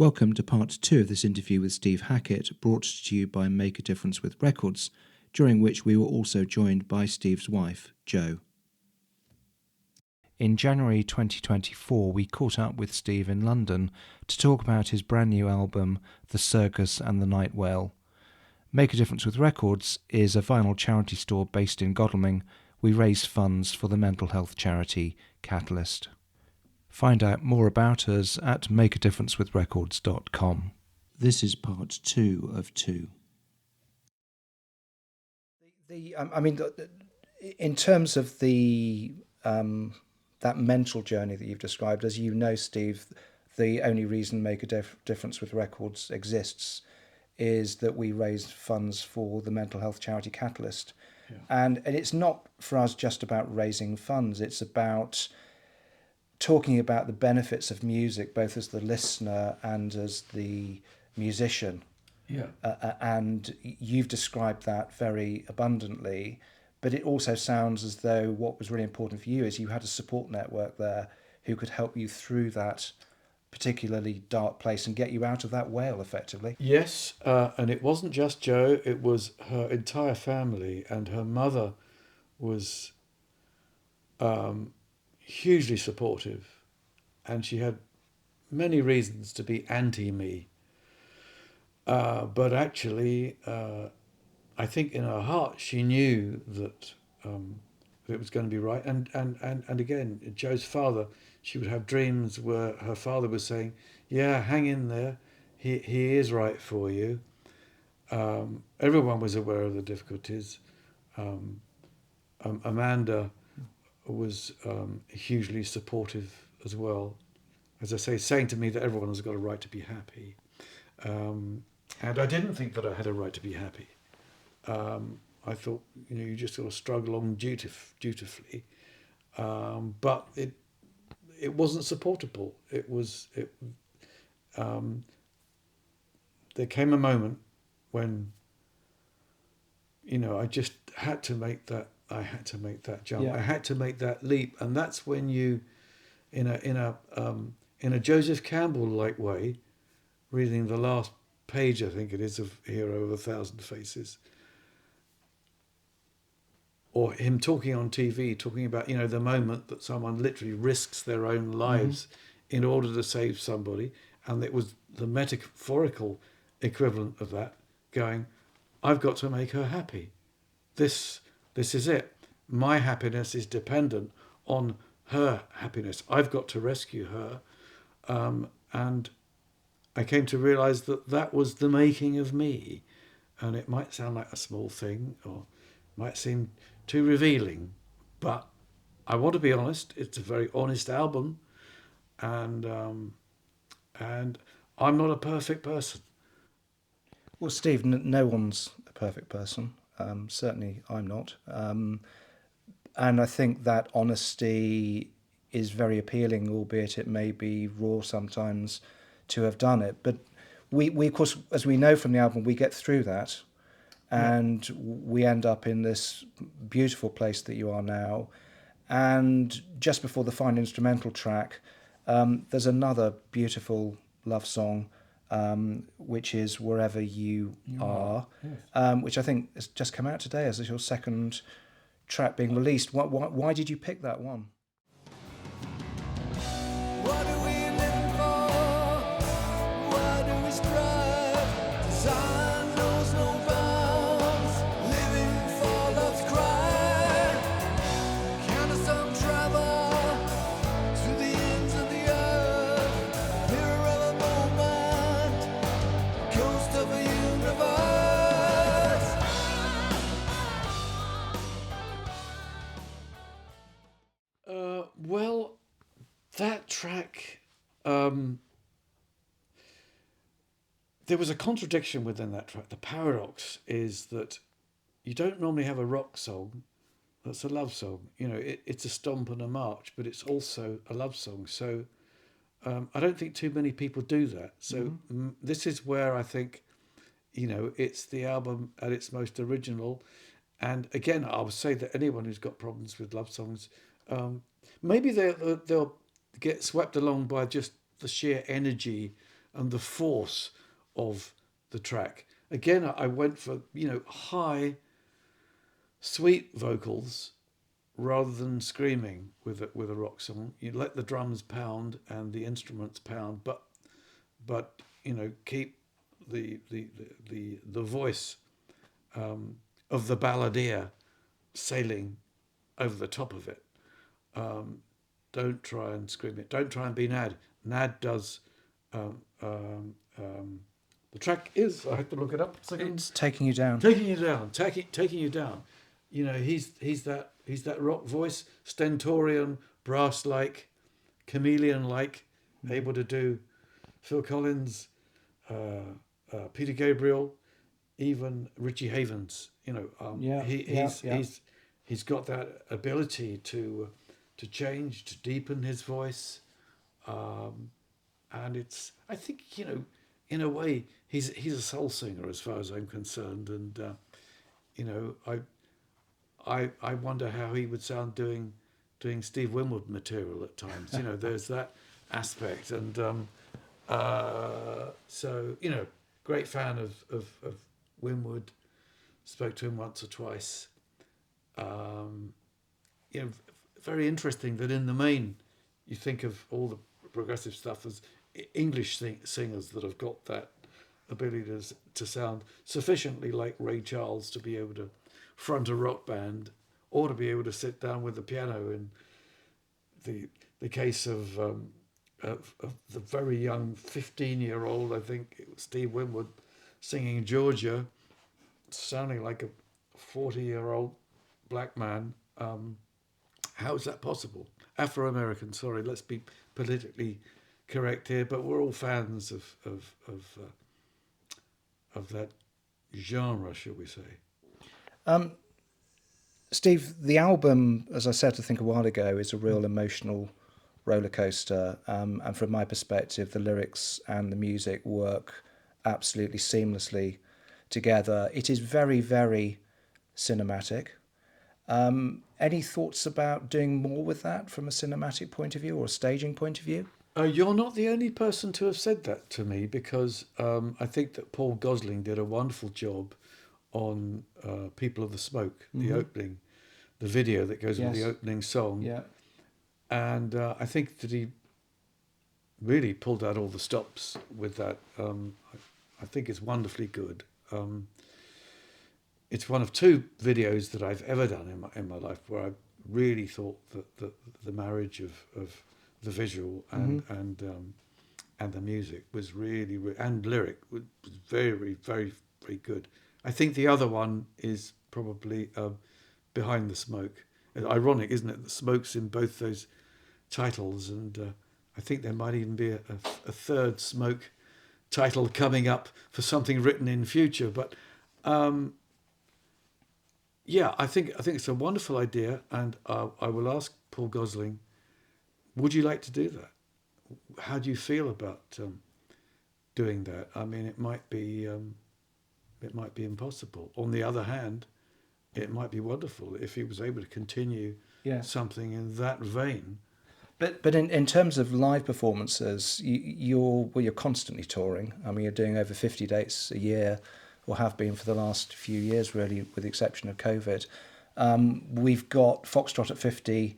Welcome to part 2 of this interview with Steve Hackett, brought to you by Make a Difference with Records, during which we were also joined by Steve's wife, Jo. In January 2024, we caught up with Steve in London to talk about his brand new album, The Circus and The Nightwhale. Make a Difference with Records is a vinyl charity store based in Godalming. We raise funds for the mental health charity Catalyst. Find out more about us at makeadifferencewithrecords.com. This is part 2 of 2. In terms of the that mental journey that you've described, as you know, Steve, the only reason Make a Difference with Records exists is that we raise funds for the mental health charity Catalyst. Yeah. And it's not for us just about raising funds, it's about talking about the benefits of music, both as the listener and as the musician. Yeah. And you've described that very abundantly, but it also sounds as though what was really important for you is you had a support network there who could help you through that particularly dark place and get you out of that whale, effectively. Yes, and it wasn't just Jo, it was her entire family, and her mother was hugely supportive, and she had many reasons to be anti-me. But actually, I think in her heart she knew that it was going to be right. And again, Jo's father, she would have dreams where her father was saying, "Yeah, hang in there. He is right for you." Everyone was aware of the difficulties. Amanda was hugely supportive as well. As I say, saying to me that everyone has got a right to be happy. And I didn't think that I had a right to be happy. I thought, you just sort of struggle along dutifully. But it wasn't supportable. There came a moment when, I just had to make that. I had to make that jump. Yeah. I had to make that leap, and that's when you, in a Joseph Campbell-like way, reading the last page, I think it is, of Hero of a Thousand Faces, or him talking on TV, talking about, the moment that someone literally risks their own lives in order to save somebody, and it was the metaphorical equivalent of that, going, I've got to make her happy. This is it. My happiness is dependent on her happiness. I've got to rescue her. And I came to realise that was the making of me. And it might sound like a small thing, or might seem too revealing, but I want to be honest. It's a very honest album, and I'm not a perfect person. Well, Steve, no one's a perfect person. Certainly I'm not. And I think that honesty is very appealing, albeit it may be raw sometimes to have done it. But we of course, as we know from the album, we get through that, and we end up in this beautiful place that you are now. And just before the final instrumental track, there's another beautiful love song, which is Wherever You Are, yes. Which I think has just come out today as your second track being released. Why did you pick that one? What are we living for? Why do we strive? Design knows no bounds. Living for love's cry. Can the sun travel to the ends of the earth? Mirror of a moment, ghost of a universe. Well, that track, there was a contradiction within that track. The paradox is that you don't normally have a rock song that's a love song. It's a stomp and a march, but it's also a love song. So I don't think too many people do that. So this is where I think, it's the album at its most original. And again, I would say that anyone who's got problems with love songs, maybe they'll get swept along by just the sheer energy and the force of the track. Again, I went for, high, sweet vocals rather than screaming with a rock song. You let the drums pound and the instruments pound, but keep the voice of the balladeer sailing over the top of it. Don't try and scream it. Don't try and be Nad. Nad does. The track is. I have to look it up. It's taking you down. Taking you down. Taking you down. He's that rock voice, stentorian, brass-like, chameleon-like, able to do Phil Collins, Peter Gabriel, even Richie Havens. He's got that ability to change, to deepen his voice, and it's, I think, in a way he's a soul singer as far as I'm concerned, and I wonder how he would sound doing Steve Winwood material at times. There's that aspect, and so great fan of Winwood. Spoke to him once or twice. Very interesting that in the main, you think of all the progressive stuff as English singers that have got that ability to sound sufficiently like Ray Charles to be able to front a rock band, or to be able to sit down with the piano. In the case of the very young 15-year-old, I think it was Steve Winwood, singing Georgia, sounding like a 40-year-old black man. How is that possible? Afro-American, sorry, let's be politically correct here, but we're all fans of that genre, shall we say. Steve, the album, as I said, I think a while ago, is a real emotional roller coaster. And from my perspective, the lyrics and the music work absolutely seamlessly together. It is very, very cinematic. Any thoughts about doing more with that from a cinematic point of view or a staging point of view? You're not the only person to have said that to me, because I think that Paul Gosling did a wonderful job on People of the Smoke, the opening, the video that goes with the opening song. Yeah. And I think that he really pulled out all the stops with that. I think it's wonderfully good. It's one of two videos that I've ever done in my life where I really thought that the marriage of the visual and the music was really, and lyric was very, very, very good. I think the other one is probably Behind the Smoke. Ironic, isn't it? The smoke's in both those titles, and I think there might even be a third Smoke title coming up for something written in future. But yeah, I think it's a wonderful idea, and I will ask Paul Gosling, would you like to do that? How do you feel about doing that? I mean, it might be impossible. On the other hand, it might be wonderful if he was able to continue something in that vein. But in terms of live performances, you're constantly touring. I mean, you're doing over 50 dates a year, or have been for the last few years, really, with the exception of COVID. We've got Foxtrot at 50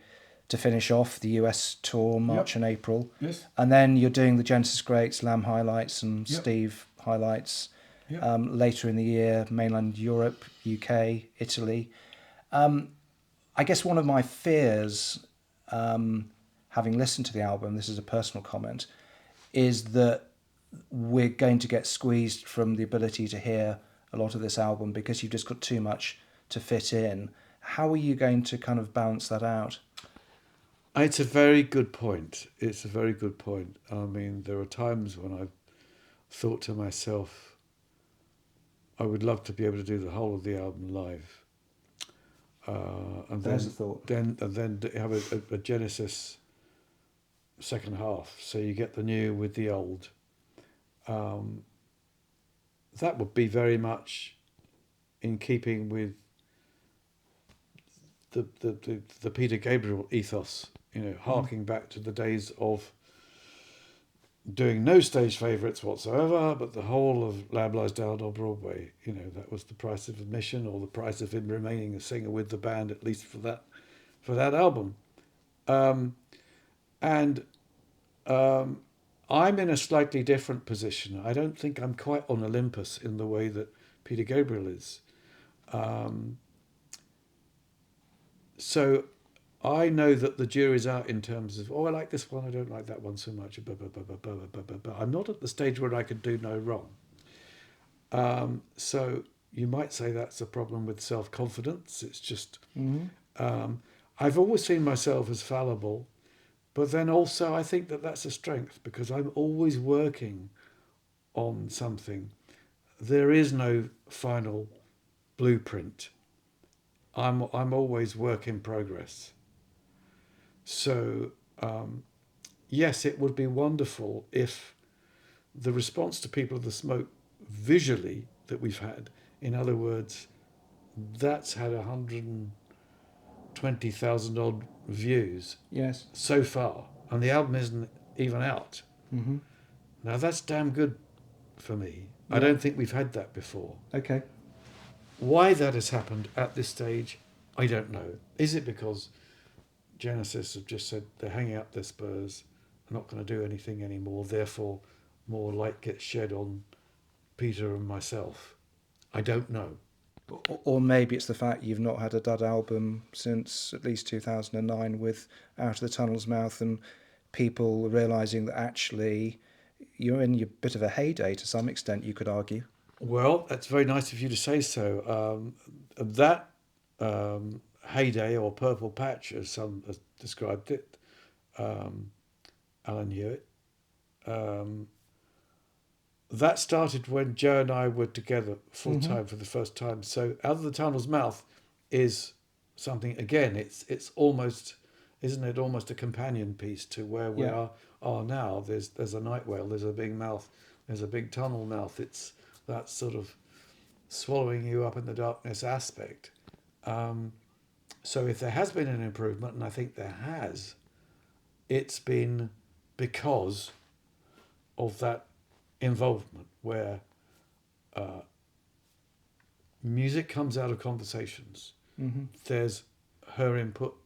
to finish off the US tour, March and April. Yes. And then you're doing the Genesis Greats, Lamb highlights and Steve highlights. Later in the year, mainland Europe, UK, Italy. I guess one of my fears, having listened to the album, this is a personal comment, is that we're going to get squeezed from the ability to hear a lot of this album because you've just got too much to fit in. How are you going to kind of balance that out? It's a very good point. It's a very good point. I mean, there are times when I've thought to myself, I would love to be able to do the whole of the album live. And There's a thought. Then have a Genesis second half, so you get the new with the old. That would be very much in keeping with the Peter Gabriel ethos, harking back to the days of doing no stage favourites whatsoever, but the whole of Lamb Lies Down on Broadway. You know, that was the price of admission, or the price of him remaining a singer with the band, at least for that album. And I'm in a slightly different position. I don't think I'm quite on Olympus in the way that Peter Gabriel is. So I know that the jury's out in terms of, oh, I like this one, I don't like that one so much. But I'm not at the stage where I could do no wrong. So you might say that's a problem with self-confidence. It's just, I've always seen myself as fallible, but then also I think that that's a strength because I'm always working on something. There is no final blueprint. I'm always work in progress. So yes, it would be wonderful if the response to People of the Smoke visually that we've had, in other words, that's had 120,000 odd views Yes. so far, and the album isn't even out. Mm-hmm. Now that's damn good for me. I Yeah. don't think we've had that before. Okay. Why that has happened at this stage, I don't know. Is it because Genesis have just said they're hanging up their spurs, they're not going to do anything anymore, therefore more light gets shed on Peter and myself? I don't know. Or maybe it's the fact you've not had a dud album since at least 2009 with Out of the Tunnel's Mouth, and people realising that actually you're in your bit of a heyday to some extent, you could argue. Well, that's very nice of you to say so. That heyday, or purple patch, as some have described it, Alan Hewitt, that started when Joe and I were together full time for the first time. So Out of the Tunnel's Mouth is something, again, it's almost, isn't it, almost a companion piece to where we Yeah. are now. There's a night whale, there's a big mouth, there's a big tunnel mouth. It's that sort of swallowing you up in the darkness aspect. So if there has been an improvement, and I think there has, it's been because of that involvement where music comes out of conversations. Mm-hmm. There's her input.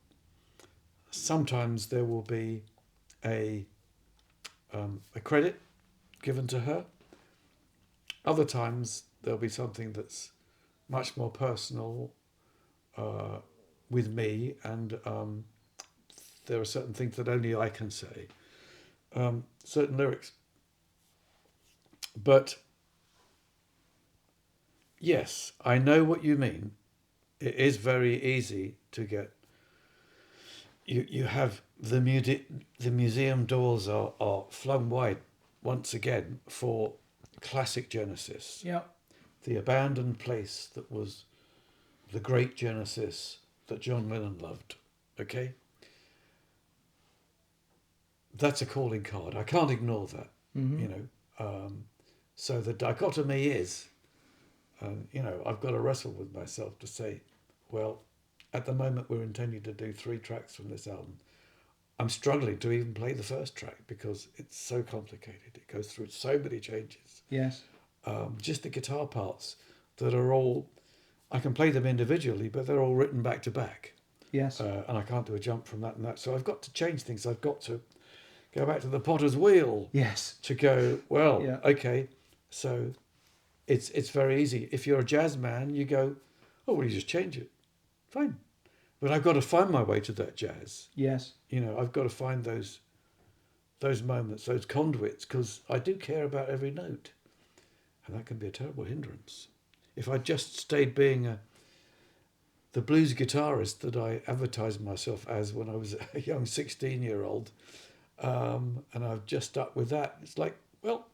Sometimes there will be a credit given to her. Other times there'll be something that's much more personal with me, and there are certain things that only I can say, certain lyrics. But yes, I know what you mean. It is very easy to get. You have the museum doors are flung wide once again for classic Genesis. Yeah. The abandoned place that was the great Genesis that John Lennon loved. Okay? That's a calling card. I can't ignore that. Mm-hmm. You know. So the dichotomy is, you know, I've got to wrestle with myself to say, well, at the moment we're intending to do 3 tracks from this album. I'm struggling to even play the first track because it's so complicated. It goes through so many changes. Yes. Just the guitar parts that are all, I can play them individually, but they're all written back to back. Yes. And I can't do a jump from that and that. So I've got to change things. I've got to go back to the potter's wheel Yes. to go, well, Yeah. okay, so it's very easy. If you're a jazz man, you go, oh, well, you just change it. Fine. But I've got to find my way to that jazz. Yes. You know, I've got to find those moments, those conduits, because I do care about every note. And that can be a terrible hindrance. If I just stayed being the blues guitarist that I advertised myself as when I was a young 16-year-old, and I've just stuck with that, it's like, well,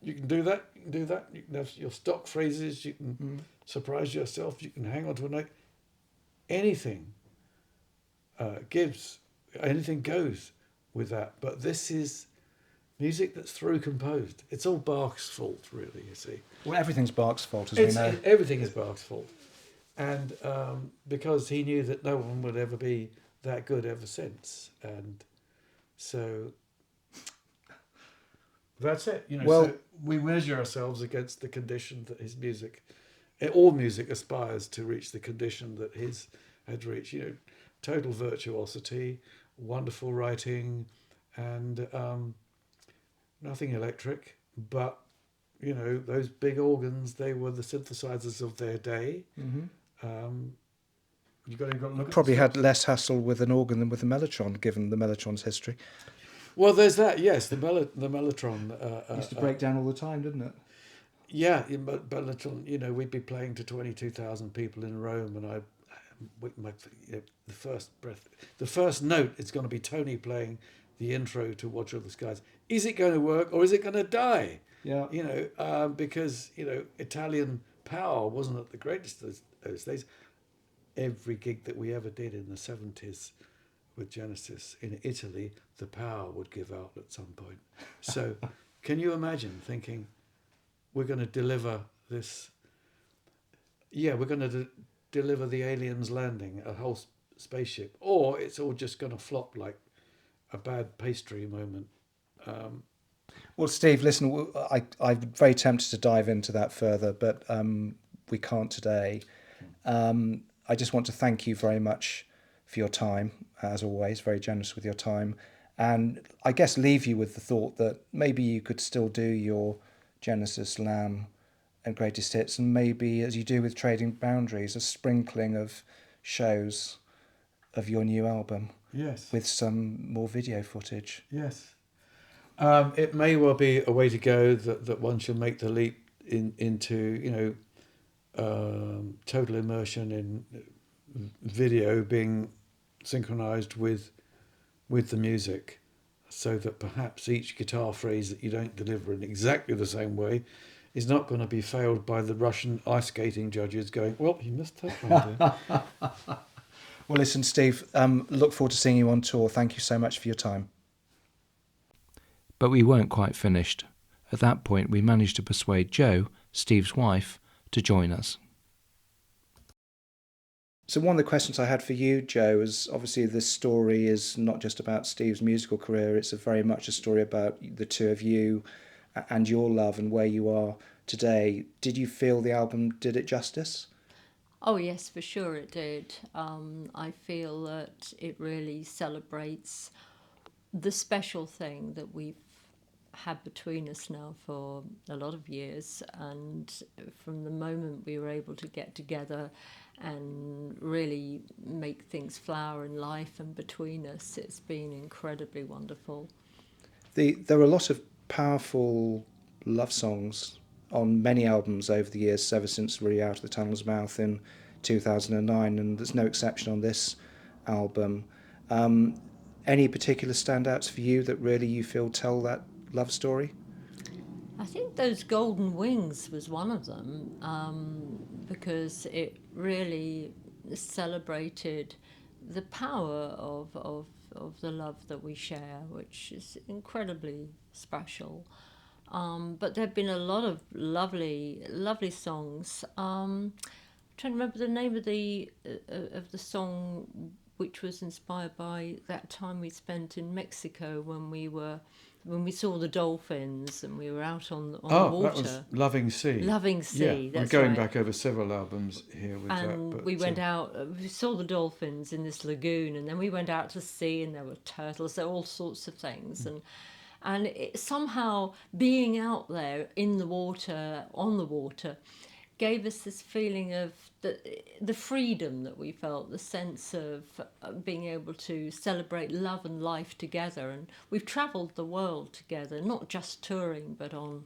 you can do that, you can do that, you can have your stock phrases, you can surprise yourself, you can hang on to a note. Anything gives, anything goes with that. But this is music that's through composed. It's all Bach's fault, really, you see. Well, everything's Bach's fault, as we know. Everything is Bach's fault. And because he knew that no one would ever be that good ever since. And so That's it. You know, Well- so we measure ourselves against the condition that his music, all music aspires to reach the condition that his had reached. You know, total virtuosity, wonderful writing, and nothing electric, but you know, those big organs, they were the synthesizers of their day. You've got to look at Probably the had stuff. less hassle with an organ than with the mellotron, given the mellotron's history. Well, there's that. Yes, the mellotron. Used to break down all the time, didn't it? Yeah, mellotron. You know, we'd be playing to 22,000 people in Rome, and the first breath, the first note is going to be Tony playing the intro to Watch of the Skies. Is it going to work or is it going to die? Yeah. You know, because you know, Italian power wasn't at the greatest those days. Every gig that we ever did in the 70s with Genesis in Italy, the power would give out at some point. So can you imagine thinking, we're going to deliver this, we're going to deliver the aliens landing, a whole spaceship, or it's all just going to flop like a bad pastry moment. Well, Steve, listen, I'm very tempted to dive into that further, but we can't today. I just want to thank you very much for your time, as always, very generous with your time. And I guess leave you with the thought that maybe you could still do your Genesis, Lamb and Greatest Hits, and maybe, as you do with Trading Boundaries, a sprinkling of shows of your new album Yes. with some more video footage. Yes. It may well be a way to go that one should make the leap into, you know, total immersion in video being synchronized with the music, so that perhaps each guitar phrase that you don't deliver in exactly the same way is not going to be failed by the Russian ice skating judges going, well, you missed that one there. Well, listen, Steve, look forward to seeing you on tour. Thank you so much for your time. But we weren't quite finished. At that point, we managed to persuade Jo, Steve's wife, to join us. So one of the questions I had for you, Jo, is obviously this story is not just about Steve's musical career, it's very much a story about the two of you and your love and where you are today. Did you feel the album did it justice? Oh yes, for sure it did. I feel that it really celebrates the special thing that we've had between us now for a lot of years, and from the moment we were able to get together and really make things flower in life and between us, it's been incredibly wonderful. There are a lot of powerful love songs on many albums over the years, ever since really Out of the Tunnel's Mouth in 2009, and there's no exception on this album. Any particular standouts for you that really you feel tell that love story? I think Those Golden Wings was one of them, because it really celebrated the power of the love that we share, which is incredibly special. But there have been a lot of lovely songs. I'm trying to remember the name of the song, which was inspired by that time we spent in Mexico when we saw the dolphins and we were out on the water. That was Loving Sea. Loving Sea, Yeah, that's we're going right. back over several albums here with that. And But we went out, we saw the dolphins in this lagoon, and then we went out to sea and there were turtles, there were all sorts of things. And it, somehow being out there in the water, on the water, gave us this feeling of the freedom that we felt, the sense of being able to celebrate love and life together. And we've travelled the world together, not just touring, but on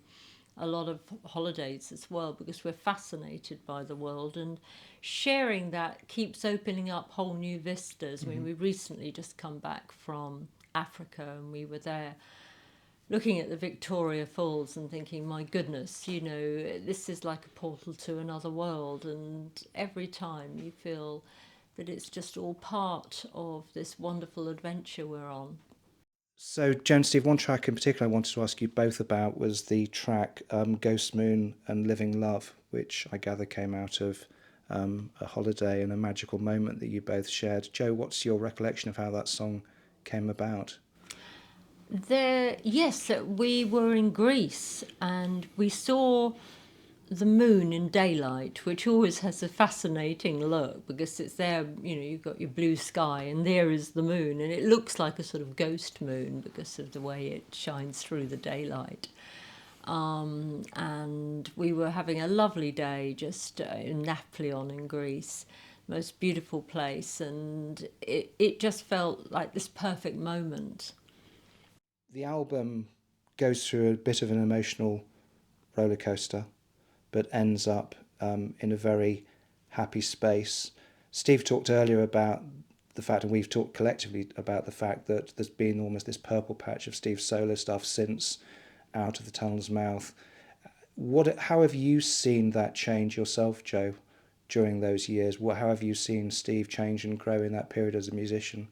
a lot of holidays as well, because we're fascinated by the world, and sharing that keeps opening up whole new vistas. I mean, we recently just come back from Africa, and we were there looking at the Victoria Falls and thinking, my goodness, you know, this is like a portal to another world. And every time you feel that it's just all part of this wonderful adventure we're on. So, Jo and Steve, one track in particular I wanted to ask you both about was the track Ghost Moon and Living Love, which I gather came out of a holiday and a magical moment that you both shared. Jo, what's your recollection of how that song came about? Yes, we were in Greece and we saw the moon in daylight, which always has a fascinating look because it's there, you've got your blue sky and there is the moon, and it looks like a sort of ghost moon because of the way it shines through the daylight. And we were having a lovely day just in Napoleon in Greece, most beautiful place, and it just felt like this perfect moment. The album goes through a bit of an emotional roller coaster, but ends up in a very happy space. Steve talked earlier about the fact, and we've talked collectively about the fact that there's been almost this purple patch of Steve's solo stuff since Out of the Tunnel's Mouth. How have you seen that change yourself, Joe, during those years? How have you seen Steve change and grow in that period as a musician?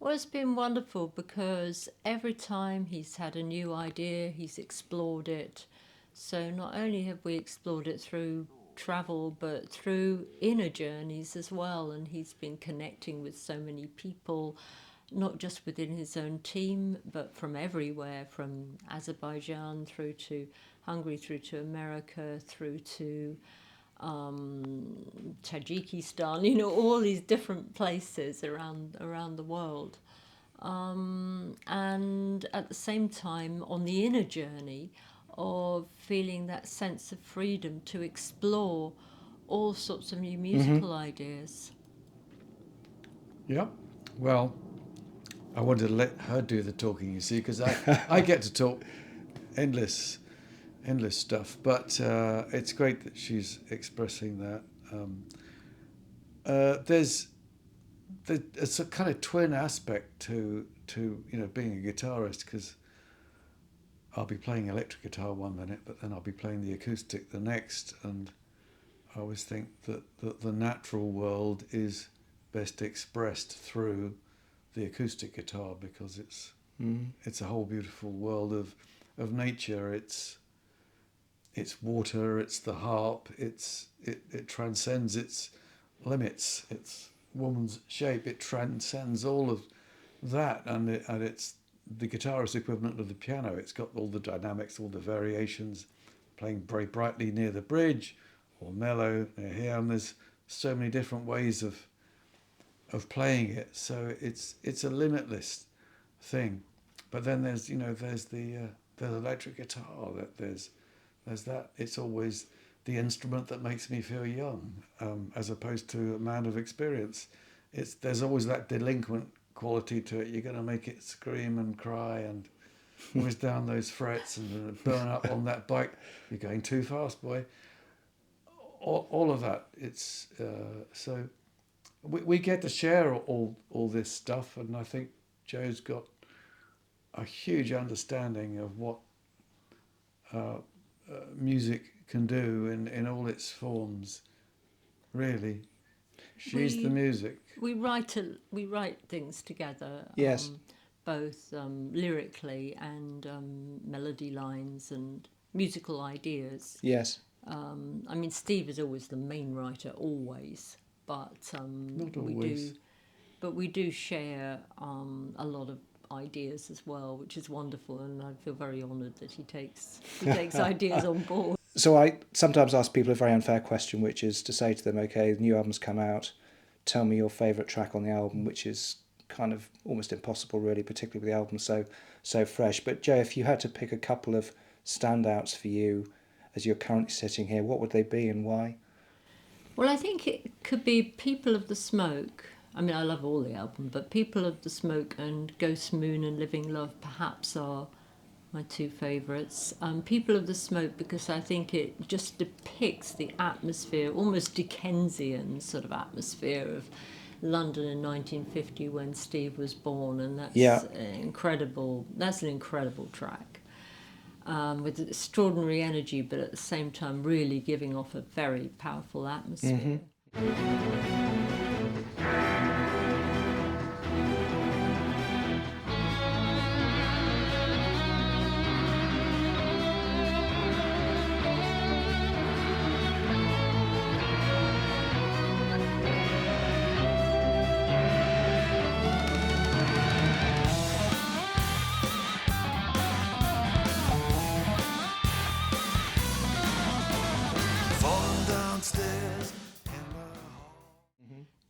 Well, it's been wonderful because every time he's had a new idea, he's explored it. So not only have we explored it through travel, but through inner journeys as well. And he's been connecting with so many people, not just within his own team, but from everywhere, from Azerbaijan through to Hungary, through to America, through to Tajikistan, all these different places around the world. And at the same time, on the inner journey of feeling that sense of freedom to explore all sorts of new musical ideas. Yeah. Well, I wanted to let her do the talking, you see, because I get to talk endless stuff, but it's great that she's expressing that. There's it's a kind of twin aspect to being a guitarist, because I'll be playing electric guitar one minute, but then I'll be playing the acoustic the next, and I always think that the natural world is best expressed through the acoustic guitar, because it's a whole beautiful world of nature. It's water, it's the harp, it transcends its limits, it's woman's shape, it transcends all of that, and it's the guitar is equivalent of the piano. It's got all the dynamics, all the variations, playing very brightly near the bridge or mellow near here, and there's so many different ways of playing it. So it's a limitless thing. But then there's the electric guitar, there's that. It's always the instrument that makes me feel young, as opposed to a man of experience. There's always that delinquent quality to it. You're going to make it scream and cry and always down those frets and burn up on that bike. You're going too fast, boy. All of that. It's so we get to share all this stuff, and I think Joe's got a huge understanding of what music can do in all its forms. Really, she's the music. We write things together. Yes. Both lyrically and melody lines and musical ideas. Yes. I mean, Steve is always the main writer, always, but Not always. we do share a lot of ideas as well, which is wonderful, and I feel very honoured that he takes ideas on board. So I sometimes ask people a very unfair question, which is to say to them, okay, the new album's come out, tell me your favourite track on the album, which is kind of almost impossible, really, particularly with the album so fresh. But Joe, if you had to pick a couple of standouts for you as you're currently sitting here, what would they be and why? Well, I think it could be People of the Smoke. I mean, I love all the album, but People of the Smoke and Ghost Moon and Living Love perhaps are my two favourites. People of the Smoke, because I think it just depicts the atmosphere, almost Dickensian sort of atmosphere of London in 1950 when Steve was born, and that's incredible. That's an incredible track. With extraordinary energy, but at the same time really giving off a very powerful atmosphere.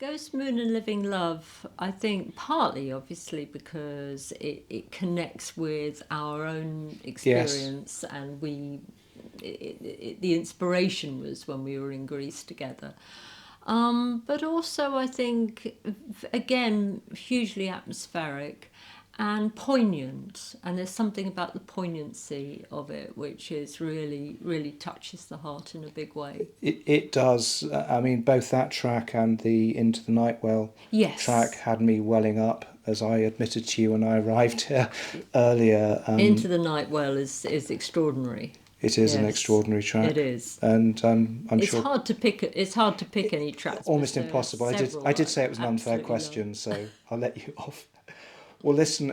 Ghost Moon and Living Love, I think partly obviously because it connects with our own experience, and the inspiration was when we were in Greece together. But also I think, again, hugely atmospheric and poignant, and there's something about the poignancy of it which is really touches the heart in a big way. It does. I mean, both that track and the Into the Nightwhale Yes. track had me welling up, as I admitted to you when I arrived here earlier. Into the Nightwhale is extraordinary. It is an Yes, extraordinary track. It is. And I'm It's sure hard to pick. It's hard to pick any tracks. almost but there are impossible. I did say it was an unfair absolutely question, so I'll let you off. Well, listen,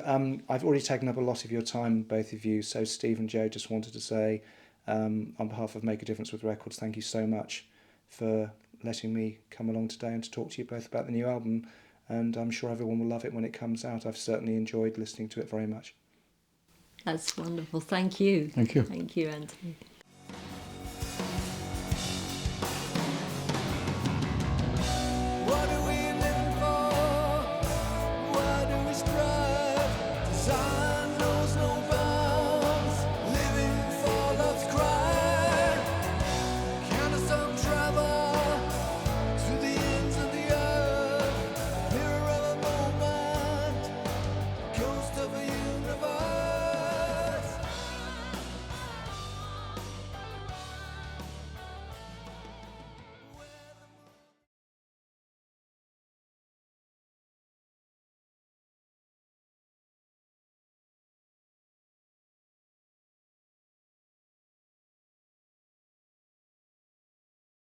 I've already taken up a lot of your time, both of you. So Steve and Joe, just wanted to say, on behalf of Make a Difference with Records, thank you so much for letting me come along today and to talk to you both about the new album. And I'm sure everyone will love it when it comes out. I've certainly enjoyed listening to it very much. That's wonderful. Thank you. Thank you. Thank you, Anthony.